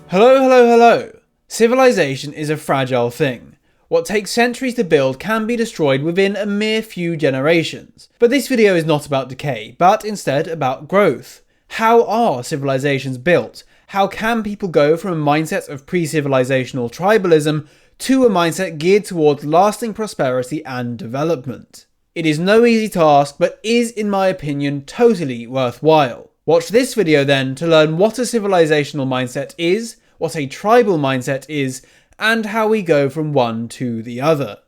Hello, hello, hello! Civilization is a fragile thing. What takes centuries to build can be destroyed within a mere few generations. But this video is not about decay, but instead about growth. How are civilizations built? How can people go from a mindset of pre-civilizational tribalism to a mindset geared towards lasting prosperity and development? It is no easy task, but is, in my opinion, totally worthwhile. Watch this video then to learn what a civilizational mindset is, what a tribal mindset is, and how we go from one to the other.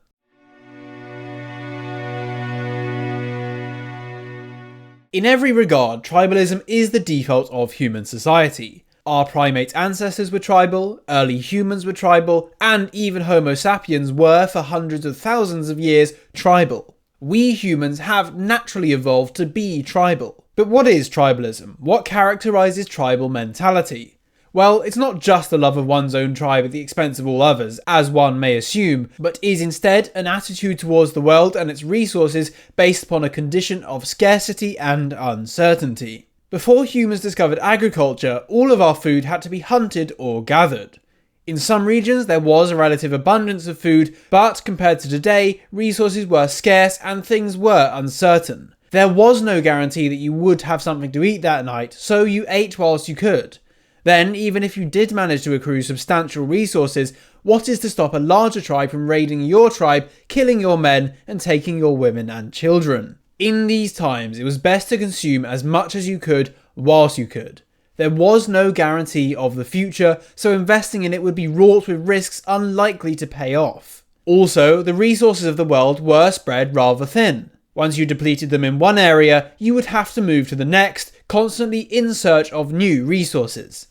In every regard, tribalism is the default of human society. Our primate ancestors were tribal, early humans were tribal, and even Homo sapiens were, for hundreds of thousands of years, tribal. We humans have naturally evolved to be tribal. But what is tribalism? What characterises tribal mentality? Well, it's not just the love of one's own tribe at the expense of all others, as one may assume, but is instead an attitude towards the world and its resources based upon a condition of scarcity and uncertainty. Before humans discovered agriculture, all of our food had to be hunted or gathered. In some regions there was a relative abundance of food, but compared to today, resources were scarce and things were uncertain. There was no guarantee that you would have something to eat that night, so you ate whilst you could. Then, even if you did manage to accrue substantial resources, what is to stop a larger tribe from raiding your tribe, killing your men, and taking your women and children? In these times, it was best to consume as much as you could whilst you could. There was no guarantee of the future, so investing in it would be wrought with risks unlikely to pay off. Also, the resources of the world were spread rather thin. Once you depleted them in one area, you would have to move to the next, constantly in search of new resources.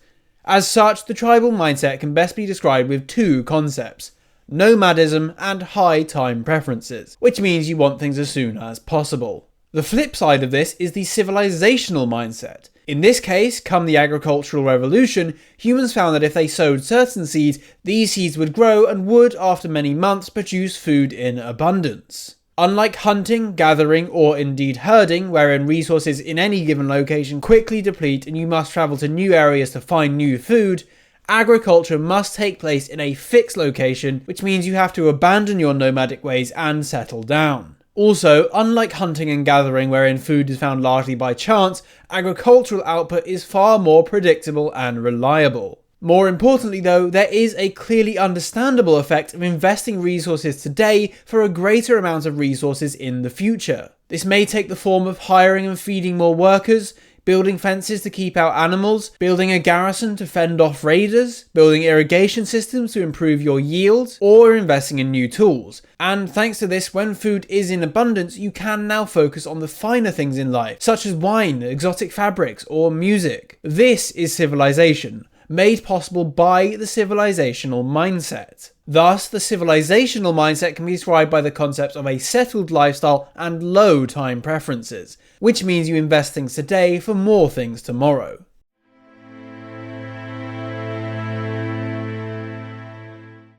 As such, the tribal mindset can best be described with two concepts: nomadism and high time preferences, which means you want things as soon as possible. The flip side of this is the civilisational mindset. In this case, come the agricultural revolution, humans found that if they sowed certain seeds, these seeds would grow and would, after many months, produce food in abundance. Unlike hunting, gathering, or indeed herding, wherein resources in any given location quickly deplete and you must travel to new areas to find new food, agriculture must take place in a fixed location, which means you have to abandon your nomadic ways and settle down. Also, unlike hunting and gathering wherein food is found largely by chance, agricultural output is far more predictable and reliable. More importantly though, there is a clearly understandable effect of investing resources today for a greater amount of resources in the future. This may take the form of hiring and feeding more workers, building fences to keep out animals, building a garrison to fend off raiders, building irrigation systems to improve your yields, or investing in new tools. And thanks to this, when food is in abundance, you can now focus on the finer things in life, such as wine, exotic fabrics, or music. This is civilization, made possible by the civilizational mindset. Thus, the civilizational mindset can be described by the concepts of a settled lifestyle and low time preferences, which means you invest things today for more things tomorrow.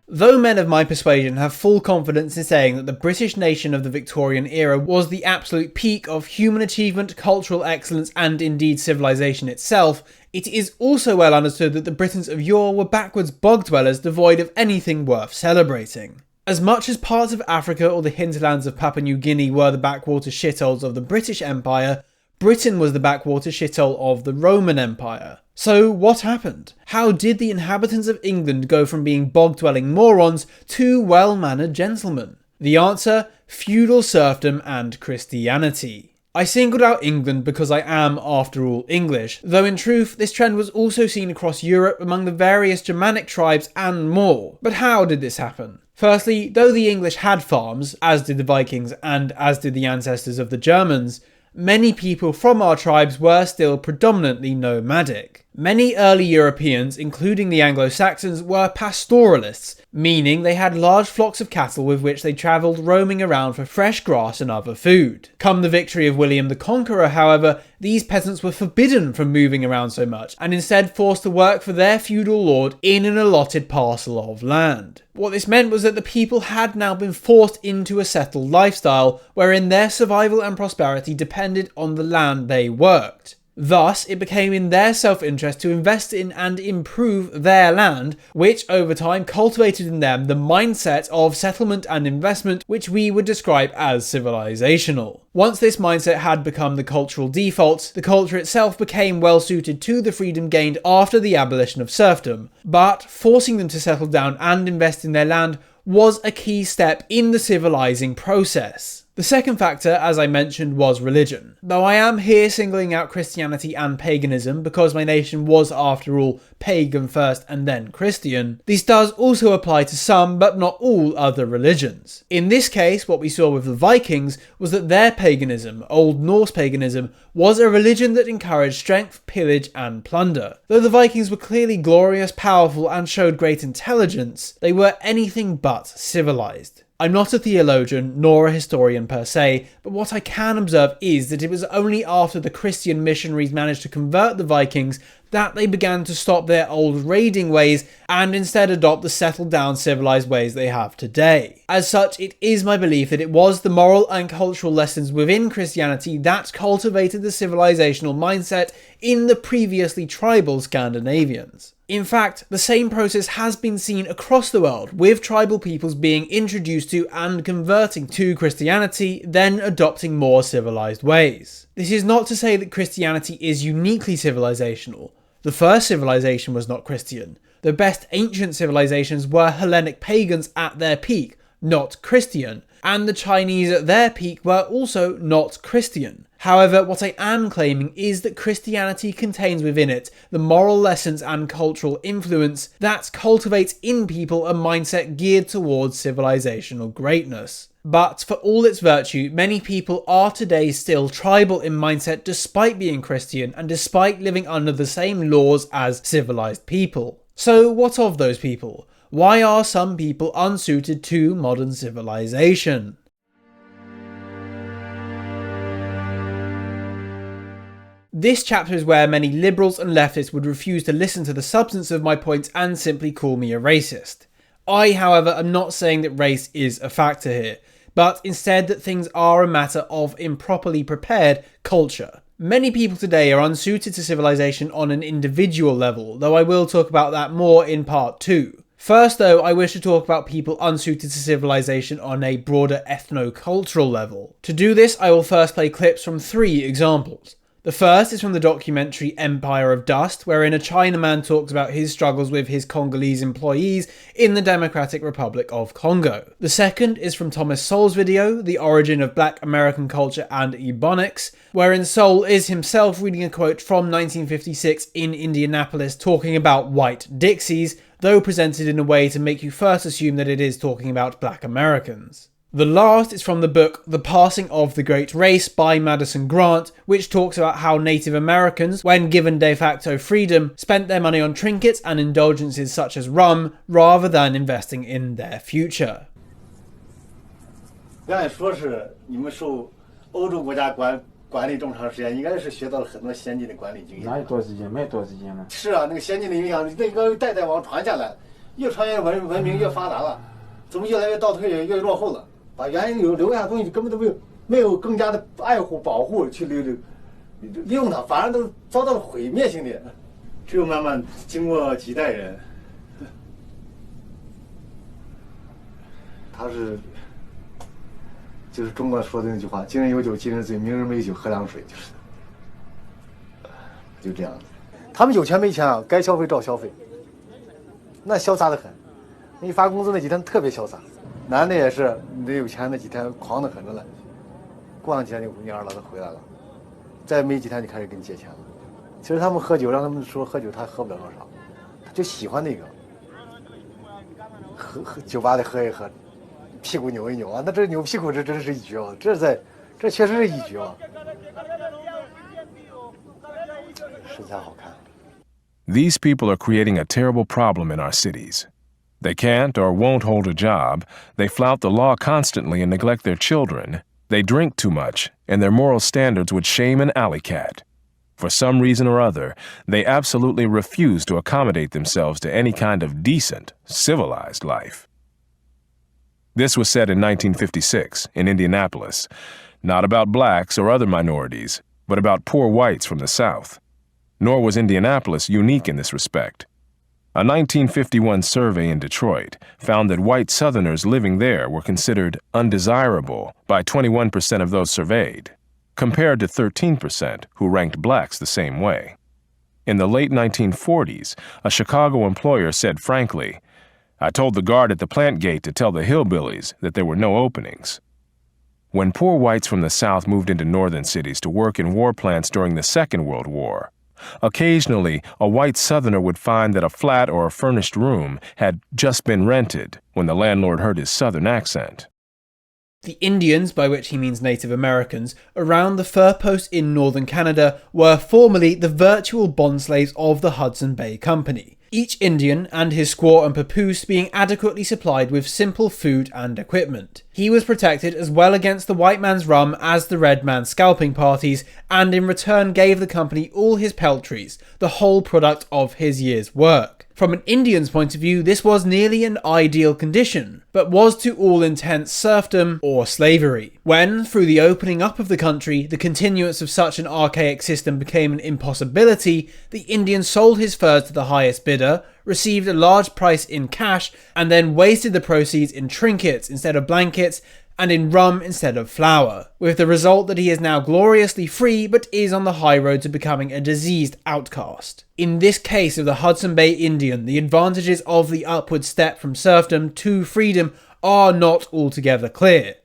Though men of my persuasion have full confidence in saying that the British nation of the Victorian era was the absolute peak of human achievement, cultural excellence, and indeed civilization itself, it is also well understood that the Britons of yore were backwards bog dwellers devoid of anything worth celebrating. As much as parts of Africa or the hinterlands of Papua New Guinea were the backwater shitholes of the British Empire, Britain was the backwater shithole of the Roman Empire. So what happened? How did the inhabitants of England go from being bog-dwelling morons to well-mannered gentlemen? The answer: feudal serfdom and Christianity. I singled out England because I am, after all, English, though in truth this trend was also seen across Europe among the various Germanic tribes and more. But how did this happen? Firstly, though the English had farms, as did the Vikings and as did the ancestors of the Germans, many people from our tribes were still predominantly nomadic. Many early Europeans, including the Anglo-Saxons, were pastoralists, meaning they had large flocks of cattle with which they travelled roaming around for fresh grass and other food. Come the victory of William the Conqueror, however, these peasants were forbidden from moving around so much, and instead forced to work for their feudal lord in an allotted parcel of land. What this meant was that the people had now been forced into a settled lifestyle, wherein their survival and prosperity depended on the land they worked. Thus, it became in their self-interest to invest in and improve their land, which over time cultivated in them the mindset of settlement and investment which we would describe as civilisational. Once this mindset had become the cultural default, the culture itself became well suited to the freedom gained after the abolition of serfdom, but forcing them to settle down and invest in their land was a key step in the civilising process. The second factor, as I mentioned, was religion. Though I am here singling out Christianity and paganism because my nation was, after all, pagan first and then Christian, this does also apply to some, but not all, other religions. In this case, what we saw with the Vikings was that their paganism, Old Norse paganism, was a religion that encouraged strength, pillage, and plunder. Though the Vikings were clearly glorious, powerful, and showed great intelligence, they were anything but civilised. I'm not a theologian nor a historian per se, but what I can observe is that it was only after the Christian missionaries managed to convert the Vikings that they began to stop their old raiding ways and instead adopt the settled down civilized ways they have today. As such, it is my belief that it was the moral and cultural lessons within Christianity that cultivated the civilizational mindset in the previously tribal Scandinavians. In fact, the same process has been seen across the world, with tribal peoples being introduced to and converting to Christianity, then adopting more civilized ways. This is not to say that Christianity is uniquely civilizational. The first civilization was not Christian. The best ancient civilizations were Hellenic pagans at their peak, not Christian, and the Chinese at their peak were also not Christian. However, what I am claiming is that Christianity contains within it the moral lessons and cultural influence that cultivates in people a mindset geared towards civilizational greatness. But for all its virtue, many people are today still tribal in mindset despite being Christian and despite living under the same laws as civilized people. So what of those people? Why are some people unsuited to modern civilization? This chapter is where many liberals and leftists would refuse to listen to the substance of my points and simply call me a racist. I, however, am not saying that race is a factor here, but instead that things are a matter of improperly prepared culture. Many people today are unsuited to civilization on an individual level, though I will talk about that more in part 2. First though, I wish to talk about people unsuited to civilization on a broader ethno-cultural level. To do this, I will first play clips from 3 examples. The first is from the documentary Empire of Dust, wherein a Chinaman talks about his struggles with his Congolese employees in the Democratic Republic of Congo. The second is from Thomas Sowell's video, The Origin of Black American Culture and Ebonics, wherein Sowell is himself reading a quote from 1956 in Indianapolis talking about white Dixies, though presented in a way to make you first assume that it is talking about black Americans. The last is from the book The Passing of the Great Race by Madison Grant, which talks about how Native Americans, when given de facto freedom, spent their money on trinkets and indulgences such as rum, rather than investing in their future. 按说是你们受欧洲国家管理这么长时间，应该是学到了很多先进的管理经验。哪有多时间？没多时间了。是啊，那个先进的影响，那个代代往传下来，越传越文明越发达了，怎么越来越倒退越落后了？把原来留下的东西根本都没有更加的爱护保护去利用它，反而都遭到了毁灭性的。只有慢慢经过几代人，他是。就是中国说的那句话，今人有酒今人醉，明人没酒喝凉水，就是就这样子。他们有钱没钱啊，该消费照消费，那潇洒得很。一发工资那几天特别潇洒，男的也是，你得有钱那几天狂得很着了，过上几天就蔫了，他回来了，再没几天就开始跟你借钱了。其实他们喝酒，让他们说喝酒，他喝不了多少，他就喜欢那个，喝酒吧里喝一喝。屁股扭一扭啊，那这扭屁股这真是一绝啊！这确实是一绝啊，身材好看。These people are creating a terrible problem in our cities. They can't or won't hold a job, they flout the law constantly and neglect their children, they drink too much, and their moral standards would shame an alley cat. For some reason or other, they absolutely refuse to accommodate themselves to any kind of decent, civilized life. This was said in 1956 in Indianapolis, not about blacks or other minorities, but about poor whites from the South. Nor was Indianapolis unique in this respect. A 1951 survey in Detroit found that white Southerners living there were considered undesirable by 21% of those surveyed, compared to 13% who ranked blacks the same way. In the late 1940s, a Chicago employer said frankly, "I told the guard at the plant gate to tell the hillbillies that there were no openings." When poor whites from the South moved into northern cities to work in war plants during the Second World War, occasionally a white Southerner would find that a flat or a furnished room had just been rented when the landlord heard his Southern accent. The Indians, by which he means Native Americans, around the fur post in northern Canada were formerly the virtual bond slaves of the Hudson Bay Company. Each Indian and his squaw and papoose being adequately supplied with simple food and equipment. He was protected as well against the white man's rum as the red man's scalping parties, and in return gave the company all his peltries, the whole product of his year's work. From an Indian's point of view, this was nearly an ideal condition, but was to all intents serfdom or slavery. When, through the opening up of the country, the continuance of such an archaic system became an impossibility, the Indian sold his furs to the highest bidder, received a large price in cash, and then wasted the proceeds in trinkets instead of blankets, and in rum instead of flour, with the result that he is now gloriously free but is on the high road to becoming a diseased outcast. In this case of the Hudson Bay Indian, the advantages of the upward step from serfdom to freedom are not altogether clear.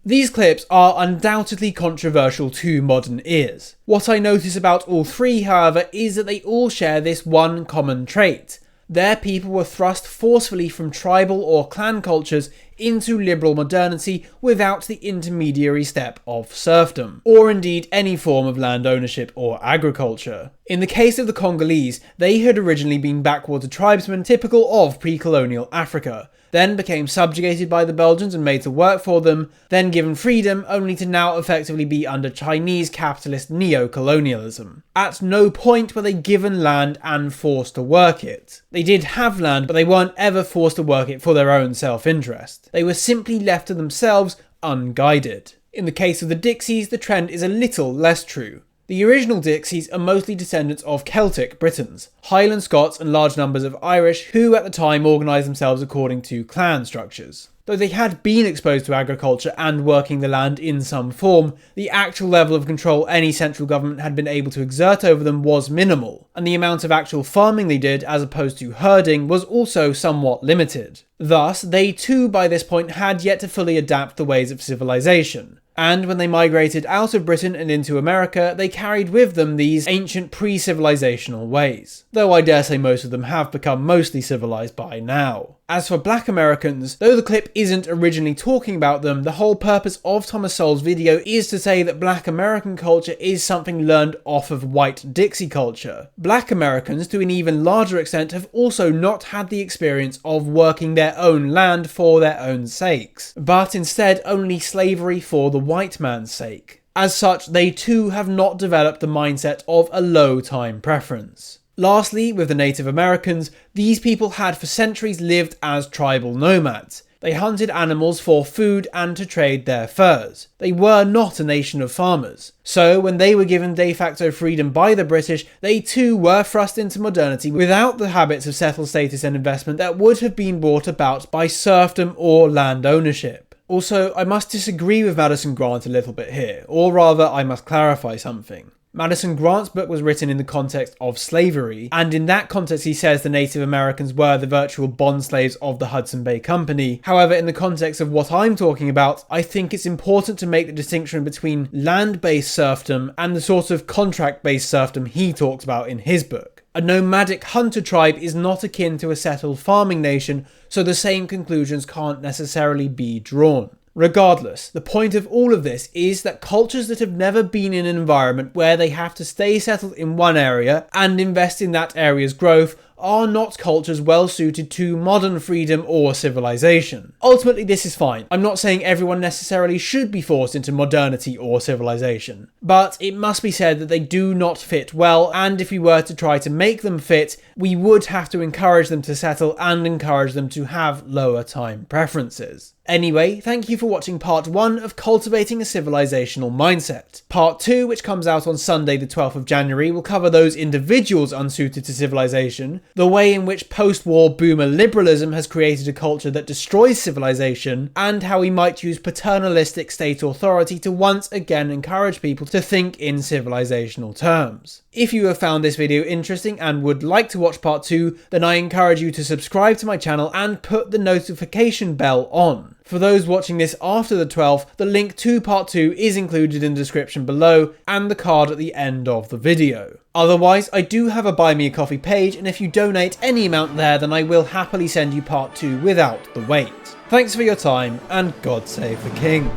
These clips are undoubtedly controversial to modern ears. What I notice about all three, however, is that they all share this one common trait. Their people were thrust forcefully from tribal or clan cultures into liberal modernity without the intermediary step of serfdom, or indeed any form of land ownership or agriculture. In the case of the Congolese, they had originally been backwater tribesmen typical of pre-colonial Africa, then became subjugated by the Belgians and made to work for them, then given freedom only to now effectively be under Chinese capitalist neo-colonialism. At no point were they given land and forced to work it. They did have land, but they weren't ever forced to work it for their own self-interest. They were simply left to themselves, unguided. In the case of the Dixies, the trend is a little less true. The original Dixies are mostly descendants of Celtic Britons, Highland Scots and large numbers of Irish who at the time organised themselves according to clan structures. Though they had been exposed to agriculture and working the land in some form, the actual level of control any central government had been able to exert over them was minimal, and the amount of actual farming they did as opposed to herding was also somewhat limited. Thus, they too by this point had yet to fully adapt the ways of civilization. And when they migrated out of Britain and into America, they carried with them these ancient pre-civilizational ways, though I dare say most of them have become mostly civilized by now. As for black Americans, though the clip isn't originally talking about them, the whole purpose of Thomas Sowell's video is to say that black American culture is something learned off of white Dixie culture. Black Americans, to an even larger extent, have also not had the experience of working their own land for their own sakes, but instead only slavery for the white man's sake. As such, they too have not developed the mindset of a low time preference. Lastly, with the Native Americans, these people had for centuries lived as tribal nomads. They hunted animals for food and to trade their furs. They were not a nation of farmers. So when they were given de facto freedom by the British, they too were thrust into modernity without the habits of settled status and investment that would have been brought about by serfdom or land ownership. Also, I must disagree with Madison Grant a little bit here, or rather I must clarify something. Madison Grant's book was written in the context of slavery, and in that context he says the Native Americans were the virtual bond slaves of the Hudson Bay Company. However, in the context of what I'm talking about, I think it's important to make the distinction between land-based serfdom and the sort of contract-based serfdom he talks about in his book. A nomadic hunter tribe is not akin to a settled farming nation, so the same conclusions can't necessarily be drawn. Regardless, the point of all of this is that cultures that have never been in an environment where they have to stay settled in one area and invest in that area's growth are not cultures well suited to modern freedom or civilization. Ultimately, this is fine. I'm not saying everyone necessarily should be forced into modernity or civilization, but it must be said that they do not fit well, and if we were to try to make them fit, we would have to encourage them to settle and encourage them to have lower time preferences. Anyway, thank you for watching part 1 of Cultivating a Civilisational Mindset. Part 2, which comes out on Sunday the 12th of January, will cover those individuals unsuited to civilization, the way in which post-war boomer liberalism has created a culture that destroys civilization, and how we might use paternalistic state authority to once again encourage people to think in civilisational terms. If you have found this video interesting and would like to watch part 2, then I encourage you to subscribe to my channel and put the notification bell on. For those watching this after the 12th, the link to part 2 is included in the description below and the card at the end of the video. Otherwise, I do have a Buy Me a Coffee page, and if you donate any amount there, then I will happily send you part 2 without the wait. Thanks for your time, and God save the King.